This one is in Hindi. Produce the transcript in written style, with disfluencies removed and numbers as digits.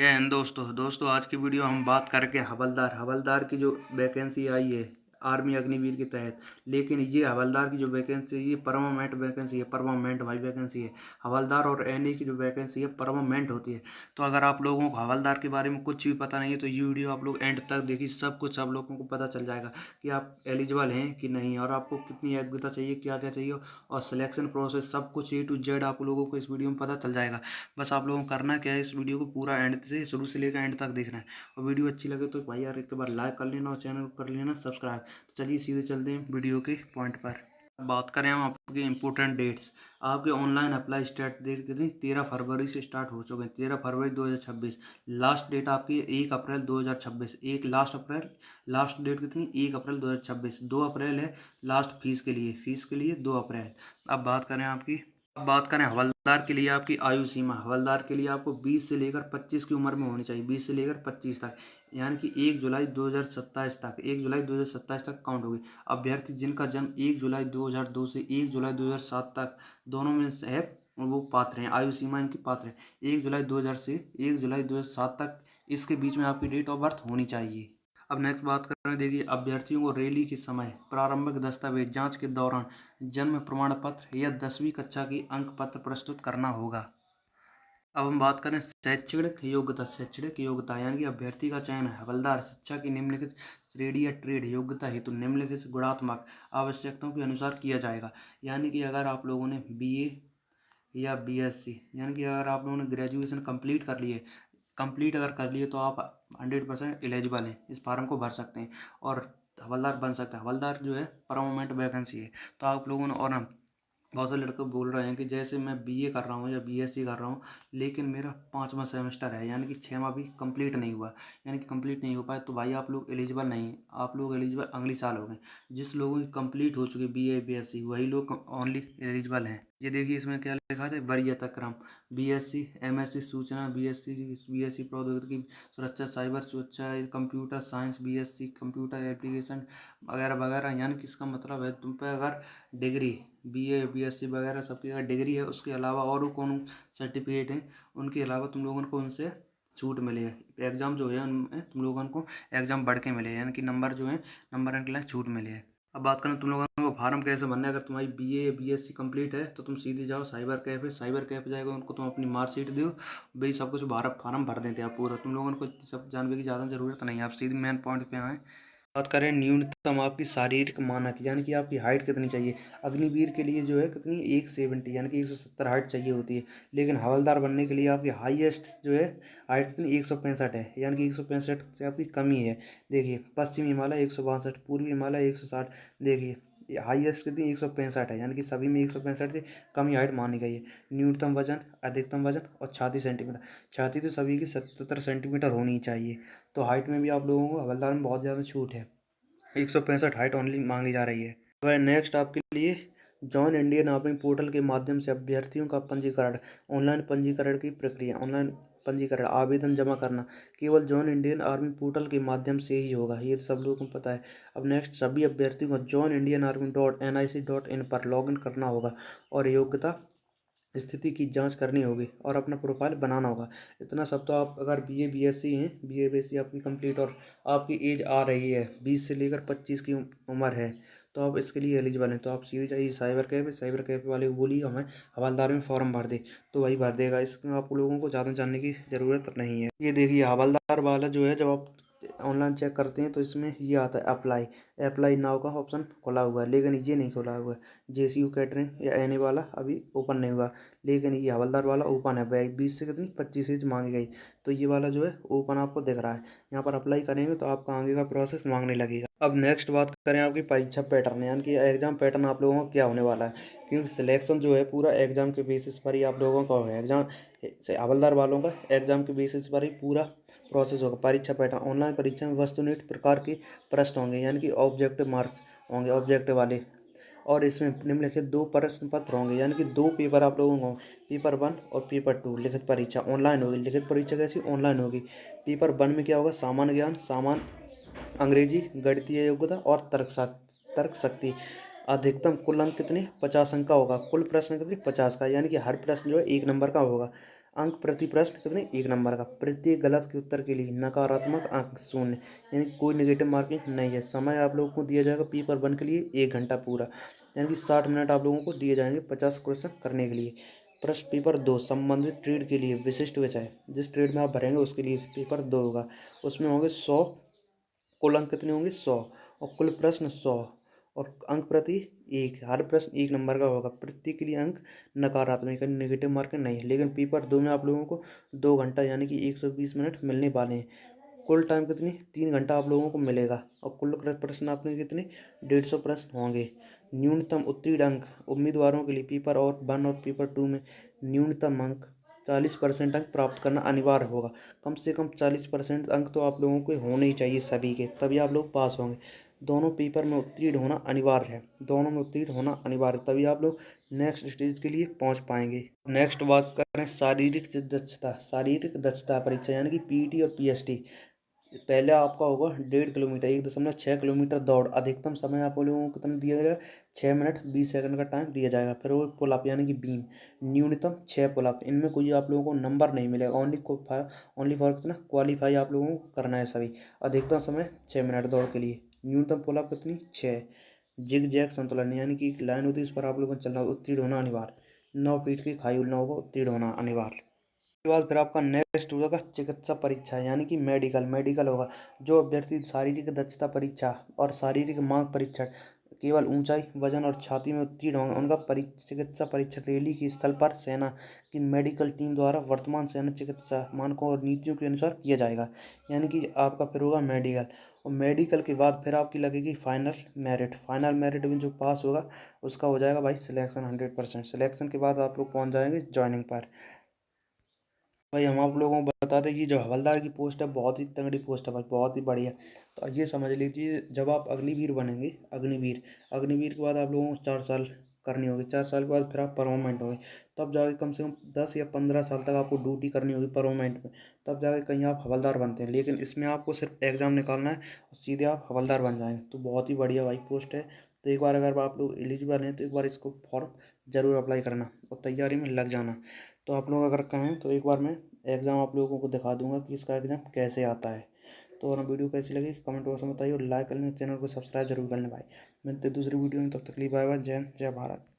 दोस्तों आज की वीडियो हम बात करके हवलदार की जो वैकेंसी आई है आर्मी अग्निवीर के तहत। लेकिन ये हवलदार की जो वैकेंसी है ये परमानेंट वैकेंसी है, परमानेंट भाई वैकेंसी है। हवलदार और एनए की जो वैकेंसी है परमानेंट होती है। तो अगर आप लोगों को हवलदार के बारे में कुछ भी पता नहीं है तो ये वीडियो आप लोग एंड तक देखिए, सब कुछ आप लोगों को पता चल जाएगा कि आप एलिजिबल हैं कि नहीं और आपको कितनी योग्यता चाहिए, क्या क्या चाहिए और सिलेक्शन प्रोसेस सब कुछ A to Z आप लोगों को इस वीडियो में पता चल जाएगा। बस आप लोगों को करना क्या है, इस वीडियो को पूरा एंड से शुरू से लेकर एंड तक देखना है। और वीडियो अच्छी लगे तो भाई यार एक बार लाइक कर लेना और चैनल को कर लेना सब्सक्राइब। तो चलिए सीधे चलते हैं वीडियो के पॉइंट पर। बात करें हम आपके इंपॉर्टेंट डेट्स। आपके ऑनलाइन अप्लाई स्टार्ट डेट कितनी 13 फरवरी से स्टार्ट हो चुके हैं। 13 फरवरी 2026 लास्ट डेट आपकी 1 अप्रैल 2026। एक लास्ट डेट कितनी 1 अप्रैल 2026। 2 अप्रैल है लास्ट फीस के लिए 2 अप्रैल। अब बात करें हवलदार के लिए आपकी आयु सीमा। हवलदार के लिए आपको 20 से लेकर 25 की उम्र में होनी चाहिए, 20 से लेकर 25 तक, यानी कि 1 जुलाई 2027 तक, 1 जुलाई 2027 तक काउंट होगी। अभ्यर्थी जिनका जन्म 1 जुलाई 2002 से 1 जुलाई 2007 तक दोनों में से है वो पात्र हैं, आयु सीमा इनकी पात्र है। 1 जुलाई 2000 से 1 जुलाई 2007 तक इसके बीच में आपकी डेट ऑफ बर्थ होनी चाहिए। अब नेक्स्ट बात करें, देखिए अभ्यर्थियों को रैली के समय प्रारंभिक दस्तावेज जांच के दौरान जन्म प्रमाण पत्र या 10वीं कक्षा की अंक पत्र प्रस्तुत करना होगा। अब हम बात करें शैक्षणिक योग्यता यानी कि अभ्यर्थी का चयन हवलदार शिक्षा की निम्नलिखित श्रेणी या ट्रेड योग्यता हेतु निम्नलिखित गुणात्मक आवश्यकताओं के अनुसार किया जाएगा। यानी कि अगर आप लोगों ने BA या BSc यानी कि अगर आप लोगों ने ग्रेजुएशन कंप्लीट अगर कर लिए तो आप 100% एलिजिबल हैं, इस फार्म को भर सकते हैं और हवलदार बन सकते हैं। हवलदार जो है परमानेंट वैकेंसी है। तो आप लोगों ने, और हम बहुत से लड़के बोल रहे हैं कि जैसे मैं BA कर रहा हूँ या BSc कर रहा हूँ लेकिन मेरा 5वां सेमेस्टर है यानी कि 6वां भी कंप्लीट नहीं हुआ, यानी कि कंप्लीट नहीं हो पाया, तो भाई आप लोग एलिजिबल नहीं हैं। आप लोग एलिजिबल अगले साल हो गए। जिस लोगों की कंप्लीट हो चुकी BA BSc वही लोग ओनली एलिजिबल हैं। ये देखिए इसमें क्या लिखा था, वरीयता क्रम BSc MSc सूचना, BSc प्रौद्योगिकी सुरक्षा, साइबर सुरक्षा, computer science, BSc computer application वगैरह वगैरह। यानी कि इसका मतलब है तुम पे अगर डिग्री BA BSc वगैरह सबकी अगर डिग्री है उसके अलावा और कौन सर्टिफिकेट हैं उनके अलावा तुम लोगों को उनसे छूट मिले है। एग्ज़ाम जो है उनमें तुम लोगों को एग्ज़ाम बढ़ के मिले हैं, यानी कि नंबर जो है नंबर के लिए छूट मिले है। अब बात करें तुम लोगों को फार्म कैसे भरना है। अगर तुम्हारी BA BSc कंप्लीट है तो तुम सीधे जाओ साइबर कैफे जाएगा, उनको तुम अपनी मार्कशीट दो, भाई सब कुछ फार्म भर देते हैं आप पूरा। तुम लोगों को सब जानने की ज़्यादा ज़रूरत नहीं है, आप सीधे मेन पॉइंट पे आए। बात करें न्यूनतम आपकी शारीरिक मानक यानी कि आपकी हाइट कितनी चाहिए। अग्निवीर के लिए जो है कितनी 170 यानी कि 170 हाइट चाहिए होती है। लेकिन हवलदार बनने के लिए आपकी हाईएस्ट जो है हाइट कितनी 165 है, यानी कि 165 से आपकी कमी है। देखिए पश्चिमी हिमालय 162, पूर्वी हिमालय 160। देखिए हाईएस्ट कितनी 165 है, यानी कि सभी में 165 से कम ही हाइट मानी गई है। न्यूनतम वजन, अधिकतम वजन और छाती सेंटीमीटर। छाती तो सभी की 77 सेंटीमीटर होनी चाहिए। तो हाइट में भी आप लोगों को हवलदार में बहुत ज़्यादा छूट है, 165 हाइट ओनली मांगी जा रही है। वह नेक्स्ट आपके लिए जॉइन इंडियन आर्मी पोर्टल के माध्यम से अभ्यर्थियों का पंजीकरण। ऑनलाइन पंजीकरण की प्रक्रिया, ऑनलाइन पंजीकरण आवेदन जमा करना केवल जॉइन इंडियन आर्मी पोर्टल के माध्यम से ही होगा, ये तो सब लोगों को पता है। अब नेक्स्ट सभी अभ्यर्थियों को joinindianarmy.nic.in पर लॉगिन करना होगा और योग्यता स्थिति की जांच करनी होगी और अपना प्रोफाइल बनाना होगा। इतना सब तो आप अगर BA BSc हैं, BA BSc आपकी कंप्लीट और आपकी एज आ रही है 20 से लेकर 25 की उम्र है तो आप इसके लिए एलिजिबल हैं। तो आप सीधे जाइए साइबर कैफे वाले को बोलिए हमें हवलदार में फॉर्म भर दे, तो वही भर देगा। इसमें आप लोगों को ज़्यादा जानने की ज़रूरत नहीं है। ये देखिए हवलदार वाला जो है, जब आप ऑनलाइन चेक करते हैं तो इसमें ये आता है अप्लाई नाउ का ऑप्शन खुला हुआ है, लेकिन ये नहीं खुला हुआ है। JCU कैटरिंग या एनी वाला अभी ओपन नहीं हुआ, लेकिन ये हवलदार वाला ओपन है। भाई 20 से कितनी 25 एज मांगी गई, तो ये वाला जो है ओपन आपको दिख रहा है। यहाँ पर अप्लाई करेंगे तो आपका आगे का प्रोसेस मांगने लगेगा। अब नेक्स्ट बात करें आपकी परीक्षा पैटर्न यानी कि एग्जाम पैटर्न आप लोगों को क्या होने वाला है, क्योंकि सिलेक्शन जो है पूरा एग्जाम के बेसिस पर ही आप लोगों का है। एग्जाम से हवलदार वालों का एग्जाम के बेसिस पर ही पूरा प्रोसेस होगा। परीक्षा पैटर्न, ऑनलाइन परीक्षा में वस्तुनिष्ठ प्रकार के प्रश्न होंगे यानी कि ऑब्जेक्टिव मार्क्स होंगे, ऑब्जेक्टिव वाले। और इसमें निम्नलिखित 2 प्रश्न पत्र होंगे यानी कि 2 पेपर आप लोगों को, पेपर 1 और पेपर 2। लिखित परीक्षा ऑनलाइन होगी। लिखित परीक्षा कैसी ऑनलाइन होगी। पेपर 1 में क्या होगा, सामान्य ज्ञान, अंग्रेजी, गणितीय योग्यता और तर्क शक्ति। अधिकतम कुल अंक कितने 50 अंक का होगा। कुल प्रश्न कितने 50 का, यानी कि हर प्रश्न जो है 1 नंबर का होगा। अंक प्रति प्रश्न कितने, 1 नंबर का। प्रत्येक गलत के उत्तर के लिए नकारात्मक अंक 0, यानी कि कोई नेगेटिव मार्किंग नहीं है। समय आप लोगों को दिया जाएगा पेपर 1 के लिए 1 घंटा पूरा, यानी कि 60 मिनट आप लोगों को दिए जाएंगे 50 क्वेश्चन करने के लिए। प्रश्न पेपर 2 संबंधित ट्रेड के लिए विशिष्ट विषय, जिस ट्रेड में आप भरेंगे उसके लिए पेपर 2 होगा। उसमें होंगे 100, कुल अंक कितने होंगे 100, और कुल प्रश्न 100, और अंक प्रति 1, हर प्रश्न 1 नंबर का होगा। प्रत्येक के लिए अंक नकारात्मक, नेगेटिव मार्किंग नहीं है। लेकिन पेपर 2 में आप लोगों को 2 घंटा यानी कि 120 मिनट मिलने वाले हैं। कुल टाइम कितनी, 3 घंटा आप लोगों को मिलेगा, और कुल प्रश्न आपने कितने, 150 प्रश्न होंगे। न्यूनतम उत्तीर्ण अंक उम्मीदवारों के लिए पेपर और 1 और पेपर 2 में न्यूनतम अंक 40% अंक प्राप्त करना अनिवार्य होगा। कम से कम 40% अंक तो आप लोगों के होने ही चाहिए सभी के, तभी आप लोग पास होंगे। दोनों पेपर में उत्तीर्ण होना अनिवार्य है, दोनों में उत्तीर्ण होना अनिवार्य, तभी आप लोग नेक्स्ट स्टेज के लिए पहुंच पाएंगे। नेक्स्ट बात करें शारीरिक दक्षता, शारीरिक दक्षता परीक्षा यानी कि पीटी और पीएसटी। पहले आपका होगा 1.5 किलोमीटर, 1.6 किलोमीटर दौड़। अधिकतम समय आप लोगों को कितना दिया जाएगा, 6 मिनट 20 सेकंड का टाइम दिया जाएगा। फिर वो पुलअप यानी कि बीम, न्यूनतम 6 पुलअप। इनमें कोई आप लोगों को नंबर नहीं मिलेगा, ओनली फॉर कितना क्वालिफाई आप लोगों को करना है सभी। अधिकतम समय 6 मिनट दौड़ के लिए, न्यूनतम पुलअप कितनी, 6। जिग जैग संतुलन यानी कि एक लाइन होती है, इस पर आप लोगों को चलना, उत्तीर्ण होना अनिवार्य। 9 फीट की खाई उड़ना होगा, उत्तीर्ण होना अनिवार्य। के बाद फिर आपका नेक्स्ट होगा चिकित्सा परीक्षा यानी कि मेडिकल होगा। जो अभ्यर्थी शारीरिक दक्षता परीक्षा और शारीरिक मांग परीक्षण केवल ऊंचाई, वजन और छाती में उत्तीर्ण होंगे, उनका चिकित्सा परीक्षण रैली के स्थल पर सेना की मेडिकल टीम द्वारा वर्तमान सैन्य चिकित्सा मानकों और नीतियों के अनुसार किया जाएगा। यानी कि आपका फिर होगा मेडिकल, और मेडिकल के बाद फिर आपकी लगेगी फाइनल मेरिट में जो पास होगा उसका हो जाएगा भाई सिलेक्शन 100%। सिलेक्शन के बाद आप लोग पहुँच जाएंगे ज्वाइनिंग पर। भाई हम आप लोगों को बता दें कि जो हवलदार की पोस्ट है बहुत ही तगड़ी पोस्ट है भाई, बहुत ही बढ़िया। तो ये समझ लीजिए, जब आप अग्निवीर बनेंगे, अग्निवीर के बाद आप लोगों को 4 साल करनी होगी। 4 साल के बाद फिर आप परमानेंट होंगे, तब जाके कम से कम 10 या 15 साल तक आपको ड्यूटी करनी होगी परमानेंट में, तब जाके कहीं आप हवलदार बनते हैं। लेकिन इसमें आपको सिर्फ एग्ज़ाम निकालना है और सीधे आप हवलदार बन जाएंगे। तो बहुत ही बढ़िया भाई पोस्ट है। तो एक बार अगर आप लोग एलिजिबल हैं तो एक बार इसको फॉर्म ज़रूर अप्लाई करना और तैयारी में लग जाना। तो आप लोग अगर कहें तो एक बार मैं एग्ज़ाम आप लोगों को दिखा दूंगा कि इसका एग्ज़ाम कैसे आता है। तो अगर वीडियो कैसी लगी कमेंट बॉक्स में बताइए, और लाइक कर लें, चैनल को सब्सक्राइब जरूर कर लें भाई। मिलते हैं दूसरी वीडियो में, तब तक के लिए बाय बाय। जय हिंद, जय भारत।